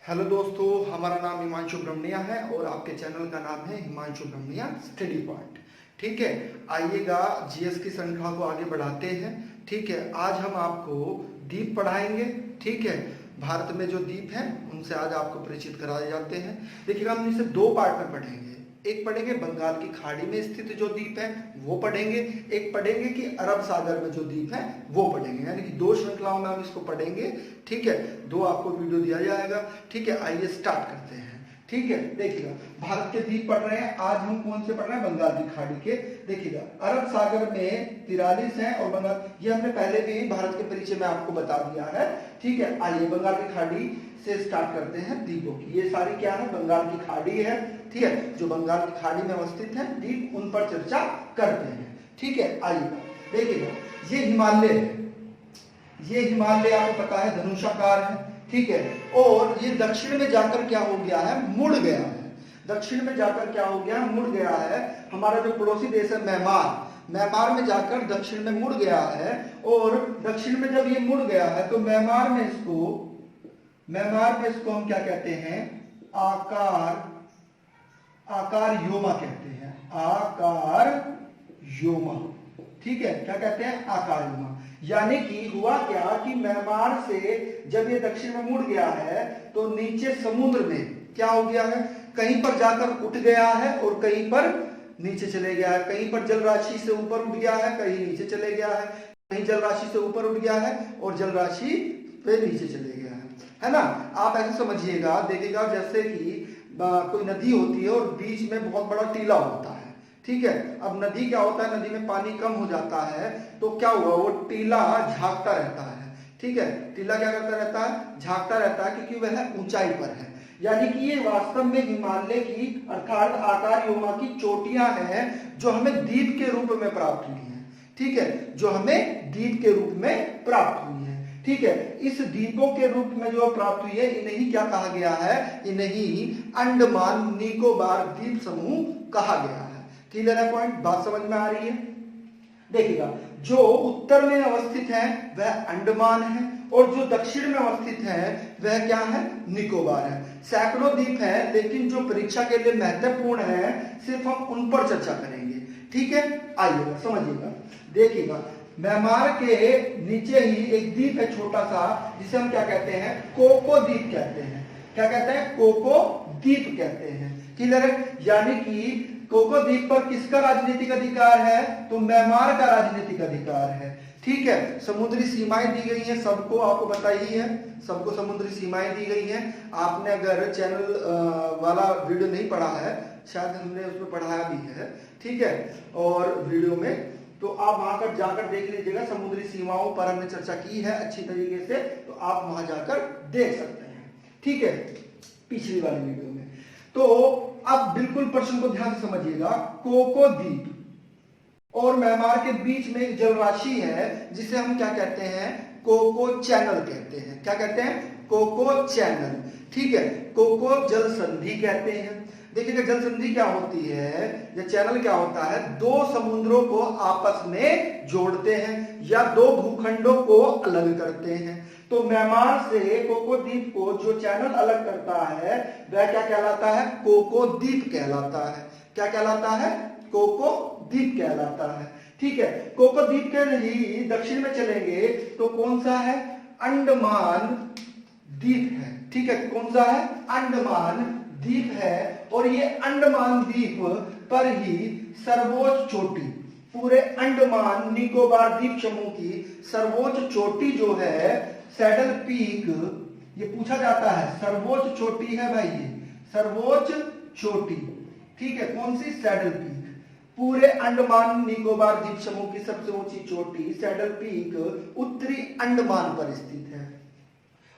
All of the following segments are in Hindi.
हेलो दोस्तों, हमारा नाम हिमांशु ब्रह्मनिया है और आपके चैनल का नाम है हिमांशु ब्रह्मनिया स्टडी पॉइंट। ठीक है, आइएगा जीएस की श्रृंखला को आगे बढ़ाते हैं। ठीक है, आज हम आपको द्वीप पढ़ाएंगे। ठीक है, भारत में जो द्वीप हैं उनसे आज आपको परिचित कराए जाते हैं। देखिएगा, हम इसे दो पार्ट में पढ़ेंगे। एक पढ़ेंगे बंगाल की खाड़ी में स्थित जो द्वीप है वो पढ़ेंगे, एक पढ़ेंगे कि अरब सागर में जो द्वीप है वो पढ़ेंगे। यानी कि दो श्रृंखलाओं में हम इसको पढ़ेंगे। ठीक है, दो आपको वीडियो दिया जाएगा। ठीक है, आइए स्टार्ट करते हैं। ठीक है, देखिएगा भारत के द्वीप पढ़ रहे हैं। आज हम कौन से पढ़ रहे हैं? बंगाल की खाड़ी के। देखिएगा अरब सागर में 43 हैं और बंगाल, ये हमने पहले भी भारत के परिचय में आपको बता दिया है। ठीक है, आइए बंगाल की खाड़ी से स्टार्ट करते हैं द्वीपों की। ये सारी क्या है? बंगाल की खाड़ी है। ठीक है, जो बंगाल की खाड़ी में अवस्थित है द्वीप, उन पर चर्चा करते हैं। ठीक है, आइए देखिएगा, ये हिमालय है। ये हिमालय आपको पता है धनुषाकार है। ठीक है, और ये दक्षिण में जाकर क्या हो गया है? मुड़ गया है। दक्षिण में जाकर क्या हो गया? मुड़ गया है। हमारा जो पड़ोसी देश है म्यांमार, म्यांमार में जाकर दक्षिण में मुड़ गया है। और दक्षिण में जब ये मुड़ गया है तो म्यांमार में इसको हम क्या कहते हैं? आकार योमा कहते हैं। आकार योमा। ठीक है, क्या कहते हैं? आकार योमा। यानी कि हुआ क्या कि म्यांमार से जब ये दक्षिण में मुड़ गया है तो नीचे समुद्र में क्या हो गया है? कहीं पर जाकर उठ गया है और कहीं पर नीचे चले गया है। कहीं पर जल राशि से ऊपर उठ गया है, कहीं नीचे चले गया है। कहीं जल राशि से ऊपर उठ गया है और जल राशि पे नीचे चले गया है ना। आप ऐसे समझिएगा, देखिएगा जैसे कि कोई नदी होती है और बीच में बहुत बड़ा टीला होता है। ठीक है, अब नदी क्या होता है? नदी में पानी कम हो जाता है तो क्या हुआ? वो टीला झांकता रहता है। ठीक है, टीला क्या करता रहता है? झांकता रहता है, क्योंकि वह ऊंचाई पर है। यानी कि ये वास्तव में हिमालय की अर्थात आकार योमा की चोटियां हैं जो हमें द्वीप के रूप में प्राप्त हुई हैं। ठीक है, जो हमें द्वीप के रूप में प्राप्त हुई है। ठीक है, इस द्वीपों के रूप में जो प्राप्त हुई है इन्हें क्या कहा गया है? इन्हें अंडमान निकोबार द्वीप समूह कहा गया है। क्लियर है पॉइंट? बात समझ में आ रही है? देखिएगा, जो उत्तर में अवस्थित है वह अंडमान है और जो दक्षिण में अवस्थित है वह क्या है? निकोबार है। सैकड़ों द्वीप है, लेकिन जो परीक्षा के लिए महत्वपूर्ण है सिर्फ हम उन पर चर्चा करेंगे। ठीक है, आइएगा समझिएगा। देखिएगा, म्यांमार के नीचे ही एक द्वीप है छोटा सा, जिसे हम क्या कहते हैं? कोको द्वीप कहते हैं। क्या कहते हैं? कोको द्वीप कहते हैं। क्लियर है? यानी कि कोको द्वीप पर किसका राजनीतिक अधिकार है? तो म्यांमार का राजनीतिक अधिकार है। ठीक है, समुद्री सीमाएं दी गई हैं सबको, आपको पता ही है, सबको समुद्री सीमाएं दी गई हैं। आपने अगर चैनल वाला वीडियो नहीं पढ़ा है, शायद हमने उसमें पढ़ाया भी है। ठीक है, और वीडियो में तो आप वहां पर जाकर देख लीजिएगा। समुद्री सीमाओं पर हमने चर्चा की है अच्छी तरीके से, तो आप वहां जाकर देख सकते हैं। ठीक है, पिछली वाली वीडियो में। तो अब बिल्कुल प्रश्न को ध्यान से समझिएगा। कोको द्वीप और म्यांमार के बीच में एक जल राशि है जिसे हम क्या कहते हैं? कोको चैनल कहते हैं। क्या कहते हैं? Coco channel. ठीक है, कोको जल संधि कहते हैं। देखिएगा, जल संधि क्या होती है? ये चैनल क्या होता है? दो समुद्रों को आपस में जोड़ते हैं या दो भूखंडों को अलग करते हैं। तो म्यांमार से कोको द्वीप को जो चैनल अलग करता है वह क्या कहलाता है? कोको द्वीप कहलाता है। क्या कहलाता है? कोको द्वीप कहलाता है। ठीक है, कोको द्वीप के ही दक्षिण में चलेंगे तो कौन सा है? अंडमान द्वीप है। ठीक है, कौन सा है? अंडमान द्वीप है। और ये अंडमान द्वीप पर ही सर्वोच्च चोटी, पूरे अंडमान निकोबार द्वीप समूह की सर्वोच्च चोटी जो है सैडल पीक, ये पूछा जाता है सर्वोच्च चोटी है भाई, ये सर्वोच्च चोटी। ठीक है, कौन सी? Saddle peak. पूरे अंडमान निकोबार द्वीप समूह की सबसे ऊंची चोटी सैडल पीक उत्तरी अंडमान पर स्थित है।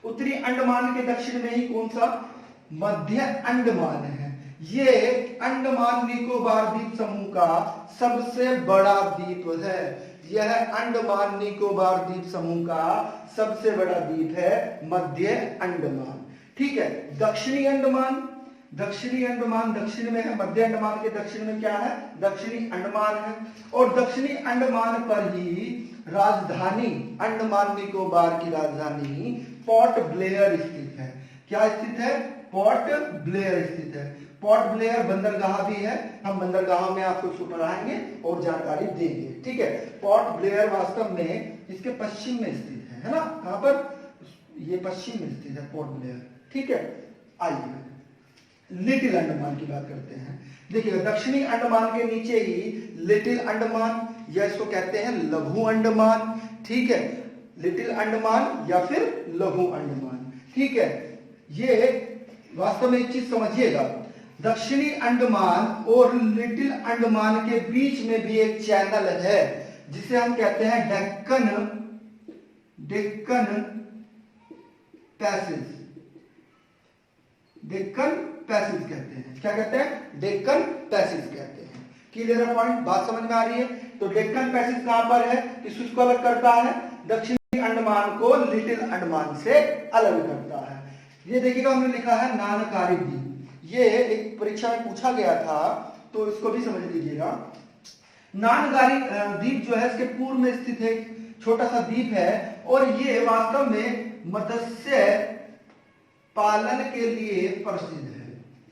उत्तरी अंडमान के दक्षिण में ही कौन सा? मध्य अंडमान है। ये अंडमान निकोबार द्वीप समूह का सबसे बड़ा द्वीप है। यह अंडमान निकोबार द्वीप समूह का सबसे बड़ा द्वीप है, मध्य अंडमान। ठीक है, दक्षिणी अंडमान दक्षिण में है। मध्य अंडमान के दक्षिण में क्या है? दक्षिणी अंडमान है। और दक्षिणी अंडमान पर ही राजधानी, अंडमान निकोबार की राजधानी पोर्ट ब्लेयर स्थित है। क्या स्थित है? पोर्ट ब्लेयर स्थित है। पोर्ट ब्लेयर बंदरगाह भी है, हम बंदरगाह में आपको इसको पढ़ाएंगे और जानकारी देंगे, ठीक है। पोर्ट ब्लेयर वास्तव में इसके पश्चिम में स्थित है ना? कहां पर? ये पश्चिम में स्थित है पोर्ट ब्लेयर, ठीक है। आइए लिटिल अंडमान की बात करते हैं। देखिए दक्षिणी अंडमान के नीचे ही लिटिल अंडमान या इसको कहते हैं लघु अंडमान, ठीक है। लिटिल अंडमान या फिर लघु अंडमान, ठीक है। ये वास्तव में एक चीज समझिएगा, दक्षिणी अंडमान और लिटिल अंडमान के बीच में भी एक चैनल है जिसे हम कहते हैं डेक्कन पैसेज। डेक्कन पैसेज कहते हैं। क्या कहते हैं? डेक्कन पैसेज कहते हैं। क्लियर है पॉइंट? बात समझ में आ रही है? तो डेक्कन पैसेज कहां पर है? किसको अलग करता है? दक्षिणी अंडमान को लिटिल अंडमान से अलग करता है। ये देखिएगा हमने लिखा है नानकारी द्वीप। ये एक परीक्षा में पूछा गया था तो इसको भी समझ लीजिएगा। नानकारी द्वीप जो है इसके पूर्व में स्थित है, छोटा सा द्वीप है और ये वास्तव में मत्स्य पालन के लिए प्रसिद्ध है,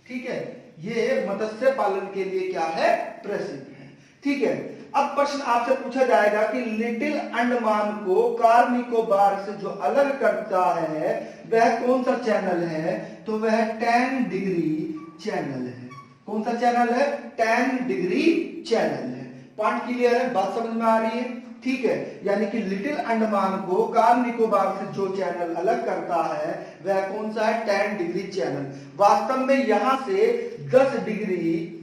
ठीक है। ये मत्स्य पालन के लिए क्या है? प्रसिद्ध है, ठीक है। अब प्रश्न आपसे पूछा जाएगा कि लिटिल अंडमान को कार निकोबार से जो अलग करता है वह कौन सा चैनल है? तो वह 10 डिग्री चैनल है। कौन सा चैनल है? 10 डिग्री चैनल है। पॉइंट क्लियर है? बात समझ में आ रही है? ठीक है। यानी कि लिटिल अंडमान को कार निकोबार से जो चैनल अलग करता है वह कौन सा है? 10 डिग्री चैनल। वास्तव में यहां से 10 डिग्री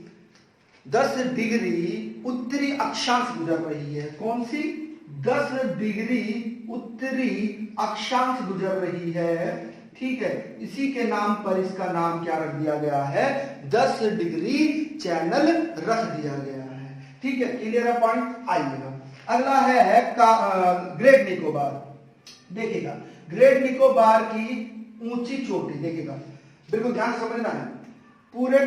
उत्तरी अक्षांश गुजर रही है। कौन सी? 10 डिग्री उत्तरी अक्षांश गुजर रही है, ठीक है। इसी के नाम पर इसका नाम क्या रख दिया गया है? 10 डिग्री चैनल रख दिया गया है, ठीक है। क्लियर है पॉइंट? आइएगा अगला है ग्रेट निकोबार। देखिएगा ग्रेट निकोबार की ऊंची चोटी, देखिएगा बिल्कुल ध्यान से समझना है। पूरे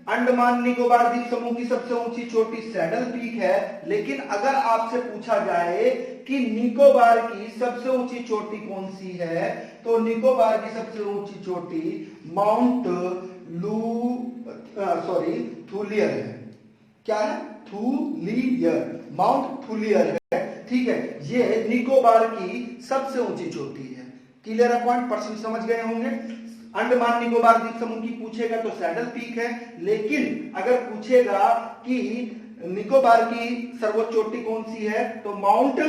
अंडमान निकोबार द्वीप समूह की सबसे ऊंची चोटी सैडल पीक है, लेकिन अगर आपसे पूछा जाए कि निकोबार की सबसे ऊंची चोटी कौन सी है तो निकोबार की सबसे ऊंची चोटी माउंट थूलियर है। क्या है? थूलियर, माउंट थूलियर है, ठीक है। ये निकोबार की सबसे ऊंची चोटी है। क्लियर है पॉइंट? पर्सन समझ गए होंगे। अंडमान निकोबार द्वीप समूह की पूछेगा तो सैडल पीक है, लेकिन अगर पूछेगा कि निकोबार की सर्वोच्च चोटी कौन सी है तो माउंट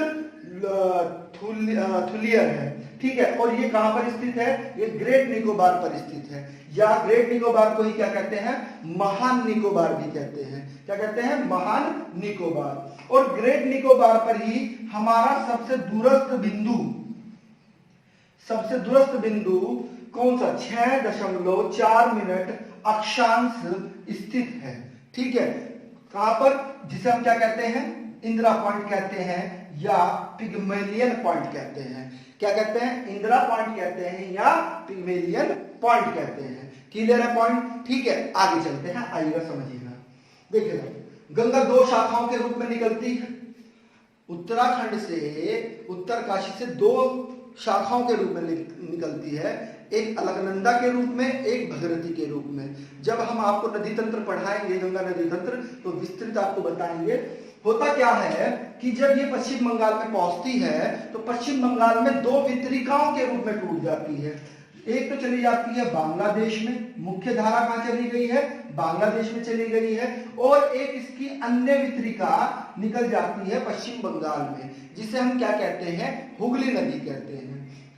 थूलियर है, ठीक है। और ये कहां पर स्थित है? ये ग्रेट निकोबार पर स्थित है, या ग्रेट निकोबार को ही क्या कहते हैं? महान निकोबार भी कहते हैं। क्या कहते हैं? महान निकोबार। और ग्रेट निकोबार पर ही हमारा सबसे दूरस्थ बिंदु कौन सा? 6.4 मिनट अक्षांश स्थित है, ठीक है। कहां पर? जिसे हम क्या कहते हैं? इंदिरा पॉइंट कहते हैं या पिग्मेलियन पॉइंट कहते हैं। क्या कहते हैं? इंदिरा पॉइंट कहते हैं या पिग्मेलियन पॉइंट कहते हैं। क्लियर है पॉइंट? ठीक है। आगे चलते हैं, आइएगा समझिएगा। देखिएगा गंगा 2 शाखाओं के रूप में निकलती है। उत्तराखंड से, उत्तरकाशी से 2 शाखाओं के रूप में निकलती है, एक अलकनंदा के रूप में, एक भगीरथी के रूप में। जब हम आपको नदी तंत्र पढ़ाएंगे, गंगा नदी तंत्र, तो विस्तृत आपको बताएंगे। होता क्या है कि जब ये पश्चिम बंगाल में पहुंचती है तो पश्चिम बंगाल में 2 वितरिकाओं के रूप में टूट जाती है। एक तो चली जाती है बांग्लादेश में, मुख्य धारा कहां चली गई है? बांग्लादेश में चली गई है। और एक इसकी अन्य वितरिका निकल जाती है पश्चिम बंगाल में, जिसे हम क्या कहते हैं? हुगली नदी कहते हैं।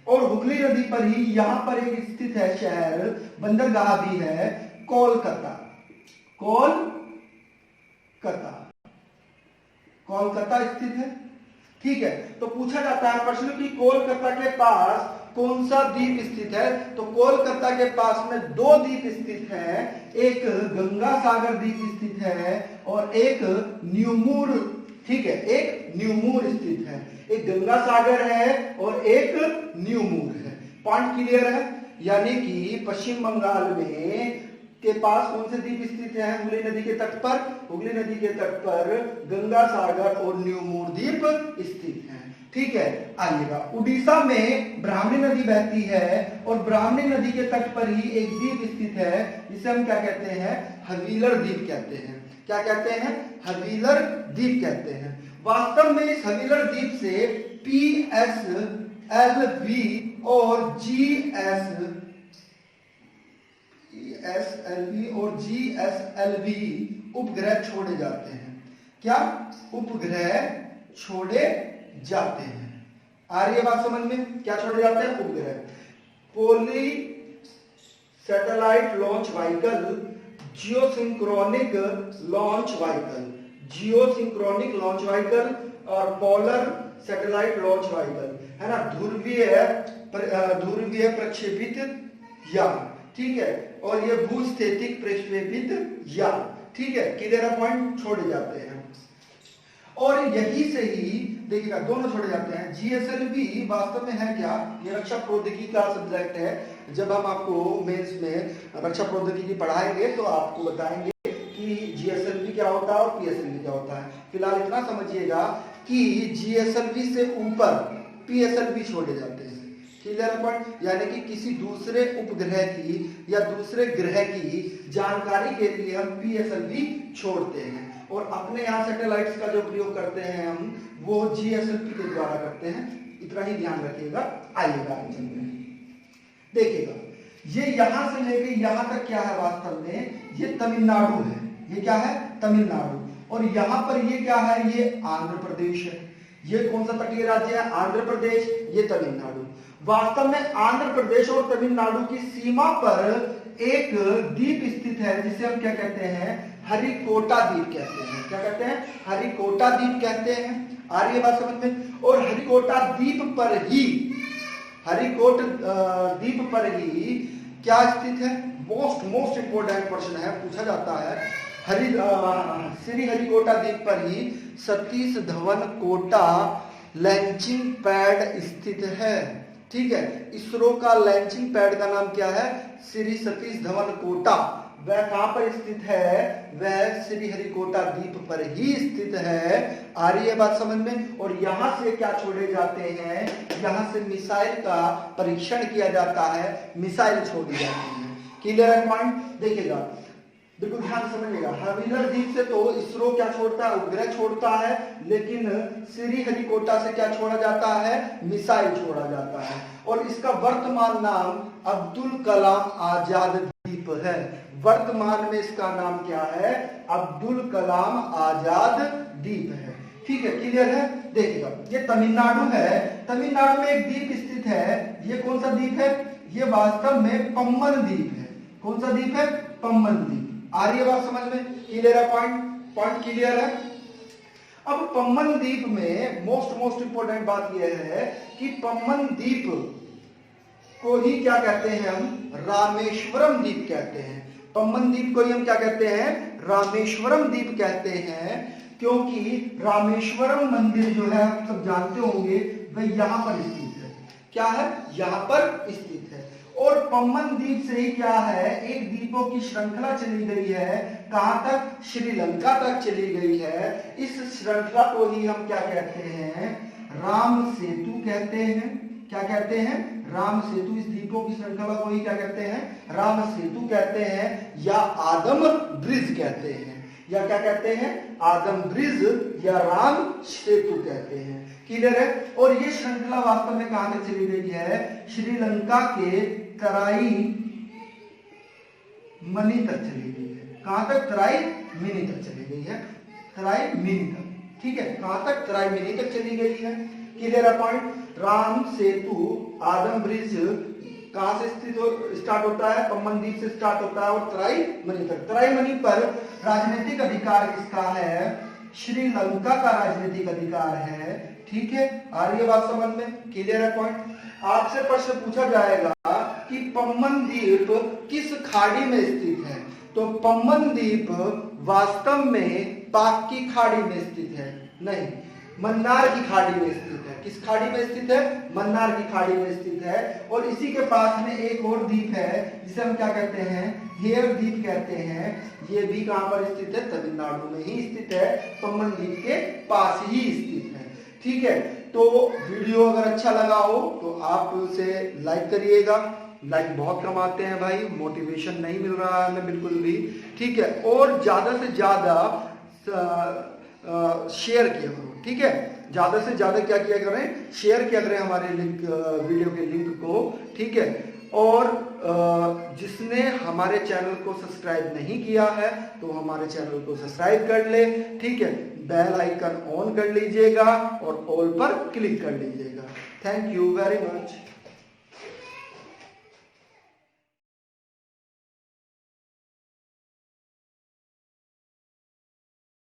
और हुगली नदी पर ही यहां पर एक स्थित है शहर, बंदरगाह भी है, कोलकाता स्थित है, ठीक है। तो पूछा जाता है प्रश्न कि कोलकाता के पास कौन सा द्वीप स्थित है? तो कोलकाता के पास में 2 द्वीप स्थित हैं, एक गंगा सागर द्वीप स्थित है और एक न्यूमूर, ठीक है, एक न्यूमूर स्थित है। एक गंगा सागर है और एक न्यूमूर है। पॉइंट क्लियर है? यानी कि पश्चिम बंगाल में के पास कौन से द्वीप स्थित है? हुगली नदी के तट पर, हुगली नदी के तट पर गंगा सागर और न्यूमूर द्वीप स्थित हैं, ठीक है, आइएगा। उड़ीसा में ब्राह्मणी नदी बहती है और ब्राह्मणी नदी के तट पर ही एक द्वीप स्थित है जिसे हम क्या कहते हैं, हवीलर द्वीप कहते हैं। क्या कहते हैं, हवीलर द्वीप कहते हैं। वास्तव में इस हवीलर द्वीप से PSLV और GSLV उपग्रह छोड़े जाते हैं। क्या उपग्रह छोड़े जाते हैं? आ रही है बात समझ में? क्या छोड़े जाते हैं? उपग्रह। Polar satellite launch vehicle, geosynchronous launch vehicle, geosynchronous launch vehicle और पोलर सैटेलाइट लॉन्च व्हीकल, है ना, ध्रुवीय प्रक्षेपित यान, ठीक है, और ये भूस्थितिक प्रक्षेपित यान, ठीक है, क्लियर पॉइंट, छोड़े जाते हैं। और यही से ही देखिएगा दोनों छोड़े जाते हैं। जीएसएलवी वास्तव में है क्या, ये रक्षा प्रौद्योगिकी का सब्जेक्ट है। जब हम आपको मेंस में रक्षा प्रौद्योगिकी पढ़ाएंगे तो आपको बताएंगे कि जीएसएलवी क्या होता है और पीएसएलवी क्या होता है। फिलहाल इतना समझिएगा कि जीएसएलवी से ऊपर पीएसएलवी छोड़े जाते हैं, क्लियर पॉइंट, यानी कि किसी दूसरे उपग्रह की या दूसरे ग्रह की जानकारी के लिए हम पीएसएलवी छोड़ते हैं। और अपने यहाँ सैटेलाइट्स का जो प्रयोग करते हैं हम, वो जीएसएलवी के द्वारा करते हैं। इतना ही ध्यान रखिएगा। आइएगा देखिएगा, ये यहां से लेके यहां तक क्या है, वास्तव में ये तमिलनाडु है। ये क्या है, तमिलनाडु। और यहां पर ये क्या है, ये आंध्र प्रदेश है। ये कौन सा तटीय राज्य है, आंध्र प्रदेश, ये तमिलनाडु। वास्तव में आंध्र प्रदेश और तमिलनाडु की सीमा पर एक द्वीप स्थित है जिसे हम क्या कहते हैं, हरिकोटा द्वीप कहते हैं। क्या कहते हैं, हरिकोटा द्वीप कहते हैं। आ रही है बात समझ में? और हरिकोटा द्वीप पर ही, हरिकोट द्वीप पर ही क्या स्थित है, मोस्ट इंपोर्टेंट क्वेश्चन है, पूछा जाता है। श्री हरिकोटा द्वीप पर ही सतीश धवन कोटा लॉन्चिंग पैड स्थित है, ठीक है। इसरो का लॉन्चिंग पैड का नाम क्या है, श्री सतीश धवन कोटा। वह कहां पर स्थित है, वह श्री हरिकोटा द्वीप पर ही स्थित है। आ रही है बात समझ में? और यहां से क्या छोड़े जाते हैं, यहां से मिसाइल का परीक्षण किया जाता है, मिसाइल छोड़ी जाती है। क्लियर है पॉइंट? देखिएगा, बिल्कुल ध्यान समझिएगा। हवीलर द्वीप से तो इसरो क्या छोड़ता है, उपग्रह छोड़ता है, लेकिन श्री हरिकोटा से क्या छोड़ा जाता है, मिसाइल छोड़ा जाता है। और इसका वर्तमान नाम अब्दुल कलाम आजाद द्वीप है। वर्तमान में इसका नाम क्या है, अब्दुल कलाम आजाद द्वीप है, ठीक है, क्लियर है? देखिएगा, ये तमिलनाडु है। तमिलनाडु में एक द्वीप स्थित है। ये कौन सा द्वीप है, ये वास्तव में पम्बन द्वीप है। कौन सा द्वीप है, पम्बन द्वीप। आ रही है बात समझ में? क्लियर है पॉइंट क्लियर है? अब पम्बन द्वीप में मोस्ट इंपोर्टेंट बात यह है कि पम्बन द्वीप को ही क्या कहते हैं हम, रामेश्वरम द्वीप कहते हैं। पम्बन द्वीप को ही हम क्या कहते हैं, रामेश्वरम द्वीप कहते हैं, क्योंकि रामेश्वरम मंदिर जो है आप सब जानते होंगे, वह यहां पर स्थित है। क्या है, यहां पर स्थित है। और पम्बन द्वीप से ही क्या है, एक द्वीपों की श्रृंखला चली गई है। कहां तक, श्रीलंका तक चली गई है। इस श्रृंखला को ही हम क्या कहते हैं, राम सेतु कहते हैं। क्या कहते हैं, राम सेतु। इस द्वीपों की श्रृंखला को ही क्या कहते हैं, राम सेतु कहते हैं, या आदम ब्रिज कहते हैं, या क्या कहते हैं, आदम ब्रिज या राम सेतु कहते हैं। क्लियर है? और ये श्रृंखला वास्तव में कहां तक चली गई है, श्रीलंका के तराई मनी तक चली गई है। कहां तक, तराई मिनी तक चली गई है, तराई मिनी तक, ठीक है, कहां तक, तराई मिनी तक चली गई है। क्लियर है पॉइंट? राम सेतु, आदम ब्रिज कहां से स्टार्ट होता है, पम्बन द्वीप से स्टार्ट होता है, और तराई मनी तक। तराई मनी पर राजनीतिक अधिकार किसका है, श्रीलंका का राजनीतिक अधिकार है, ठीक है। आ रही है बात समझ में? क्लियर है पॉइंट? आपसे प्रश्न पूछा जाएगा कि पम्बन द्वीप किस खाड़ी में स्थित है, तो पम्बन द्वीप वास्तव में पाक की खाड़ी में स्थित है, नहीं, मन्नार की खाड़ी में स्थित है। किस खाड़ी में स्थित है, मन्नार की खाड़ी में स्थित है। और इसी के पास में एक और द्वीप है जिसे हम क्या कहते हैं, हेयर द्वीप कहते हैं। ये भी कहां पर स्थित है, तमिलनाडु में ही स्थित है, पम्बन द्वीप के पास ही स्थित है, ठीक है। तो वीडियो अगर अच्छा लगा हो तो आप उसे लाइक करिएगा। लाइक बहुत कम आते हैं भाई, मोटिवेशन नहीं मिल रहा है हमें बिल्कुल भी, ठीक है। और ज्यादा से ज्यादा शेयर किया करो, ठीक है। ज्यादा से ज्यादा क्या किया करें, शेयर किया करें हमारे लिंक, वीडियो के लिंक को, ठीक है। और जिसने हमारे चैनल को सब्सक्राइब नहीं किया है तो हमारे चैनल को सब्सक्राइब कर ले, ठीक है। बेल आइकन ऑन कर लीजिएगा और ऑल पर क्लिक कर लीजिएगा। Thank you very much.